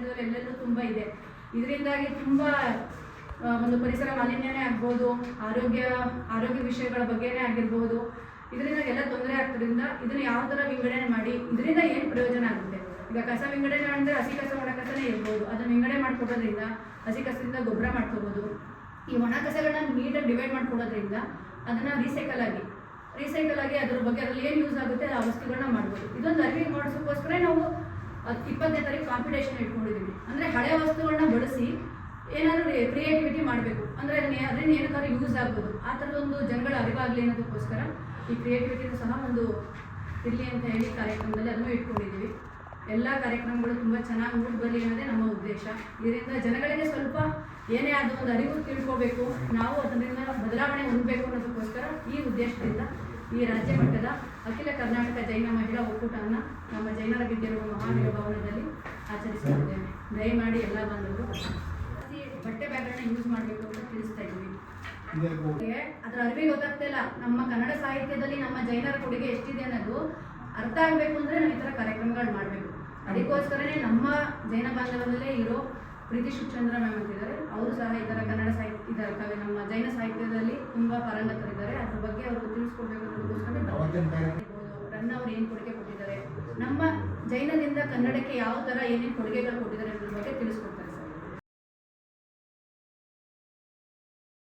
ಸಾಹಿತ್ಯದಲ್ಲಿ ಎಲ್ಲೆಲ್ಲೂ ತುಂಬ ಇದೆ. ಇದರಿಂದಾಗಿ ತುಂಬ ಒಂದು ಪರಿಸರ ಮಾಲಿನ್ಯನೇ ಆಗ್ಬೋದು, ಆರೋಗ್ಯ ವಿಷಯಗಳ ಬಗ್ಗೆನೇ ಆಗಿರ್ಬೋದು. ಇದರಿಂದ ಎಲ್ಲ ತೊಂದರೆ ಆಗ್ತದ್ರಿಂದ ಇದನ್ನು ಯಾವ ಥರ ವಿಂಗಡಣೆ ಮಾಡಿ ಇದರಿಂದ ಏನು ಪ್ರಯೋಜನ ಆಗುತ್ತೆ? ಈಗ ಕಸ ವಿಂಗಡಣೆ ಅಂದರೆ ಹಸಿ ಕಸ ಒಣ ಕಸನೇ ಇರ್ಬೋದು. ಅದನ್ನು ವಿಂಗಡಣೆ ಮಾಡ್ಕೊಡೋದ್ರಿಂದ ಹಸಿ ಕಸದಿಂದ ಗೊಬ್ಬರ ಮಾಡ್ಕೋಬೋದು. ಈ ಒಣ ಕಸಗಳನ್ನ ನೀಟಾಗಿ ಡಿವೈಡ್ ಮಾಡ್ಕೊಡೋದ್ರಿಂದ ಅದನ್ನು ರೀಸೈಕಲ್ ಆಗಿ ಅದ್ರ ಬಗ್ಗೆ ಅದರಲ್ಲಿ ಏನು ಯೂಸ್ ಆಗುತ್ತೆ ಆ ವಸ್ತುಗಳನ್ನ ಮಾಡ್ಬೋದು. ಇದೊಂದು ಅರಿವಿಗೆ ಮಾಡಿಸೋಕ್ಕೋಸ್ಕರ ನಾವು 20ನೇ ತಾರೀಕು ಕಾಂಪಿಟೇಷನ್ ಇಟ್ಕೊಂಡಿದ್ದೀವಿ. ಅಂದರೆ ಹಳೆ ವಸ್ತುಗಳನ್ನ ಬಳಸಿ ಏನಾದರೂ ಕ್ರಿಯೇಟಿವಿಟಿ ಮಾಡಬೇಕು, ಅಂದರೆ ಅದರಿಂದ ಏನಾದರೂ ಯೂಸ್ ಆಗ್ಬೋದು. ಆ ಥರದೊಂದು ಜನಗಳ ಅರಿವಾಗಲಿ ಅನ್ನೋದಕ್ಕೋಸ್ಕರ ಈ ಕ್ರಿಯೇಟಿವಿಟಿನೂ ಸಹ ಒಂದು ಇರಲಿ ಅಂತ ಹೇಳಿ ಕಾರ್ಯಕ್ರಮದಲ್ಲಿ ಅದನ್ನು ಇಟ್ಕೊಂಡಿದ್ದೀವಿ. ಎಲ್ಲ ಕಾರ್ಯಕ್ರಮಗಳು ತುಂಬ ಚೆನ್ನಾಗಿ ಮೂಡಿ ಬರಲಿ ಅನ್ನೋದೇ ನಮ್ಮ ಉದ್ದೇಶ. ಇದರಿಂದ ಜನಗಳಿಗೆ ಸ್ವಲ್ಪ ಏನೇ ಆದ ಒಂದು ಅರಿವು ತಿಳ್ಕೋಬೇಕು, ನಾವು ಅದರಿಂದ ಬದಲಾವಣೆ ಹೊಂದಬೇಕು ಅನ್ನೋದಕ್ಕೋಸ್ಕರ ಈ ಉದ್ದೇಶದಿಂದ ಈ ರಾಜ್ಯ ಮಟ್ಟದ ಅಖಿಲ ಕರ್ನಾಟಕ ಜೈನ ಮಹಿಳಾ ಒಕ್ಕೂಟವನ್ನು ನಮ್ಮ ಜೈನರ ಬಿದ್ದಿರುವ ಮಹಾವೀರ ಭವನದಲ್ಲಿ ಆಚರಿಸುತ್ತಿದ್ದೇವೆ. ದಯಮಾಡಿ ಎಲ್ಲ ಬಂದವರು ಬಟ್ಟೆ ಬ್ಯಾಗ್ಗಳನ್ನ ಯೂಸ್ ಮಾಡಬೇಕು ಅಂತ ತಿಳಿಸ್ತಾ ಇದ್ದೀವಿ. ಅದರ ಅರಿವಿಗೆ ಗೊತ್ತಾಗ್ತಾ ಇಲ್ಲ. ನಮ್ಮ ಕನ್ನಡ ಸಾಹಿತ್ಯದಲ್ಲಿ ನಮ್ಮ ಜೈನರ ಕೊಡುಗೆ ಎಷ್ಟಿದೆ ಅನ್ನೋದು ಅರ್ಥ ಆಗಬೇಕು ಅಂದರೆ ನಾವು ಈ ಥರ ಕಾರ್ಯಕ್ರಮಗಳು ಮಾಡಬೇಕು. ಅದಕ್ಕೋಸ್ಕರನೇ ನಮ್ಮ ಜೈನ ಬಾಂಧವರಲ್ಲೇ ಇರೋ ಪ್ರೀತಿ ಶಿವಚಂದ್ರ ಮ್ಯಾಮ್ ಅಂತಿದ್ದಾರೆ. ಅವರು ಸಹ ಈ ಥರ ಕನ್ನಡ ಸಾಹಿತ್ಯ ನಮ್ಮ ಜೈನ ಸಾಹಿತ್ಯದಲ್ಲಿ ತುಂಬ ಪಾರಂಗತರಿದ್ದಾರೆ. ಅದ್ರ ಬಗ್ಗೆ ಅವರು ತಿಳಿಸ್ಕೊಡ್ಬೇಕು ಅನ್ನೋದಕ್ಕೋಸ್ಕರ ರನ್ನ ಅವ್ರು ಏನು ಕೊಡುಗೆ ಕೊಟ್ಟಿದ್ದಾರೆ, ನಮ್ಮ ಜೈನದಿಂದ ಕನ್ನಡಕ್ಕೆ ಯಾವ ಥರ ಏನೇನು ಕೊಡುಗೆಗಳು ಕೊಟ್ಟಿದ್ದಾರೆ ಅನ್ನೋದ್ರ ಬಗ್ಗೆ ತಿಳಿಸ್ಕೊಡ್ತಾರೆ.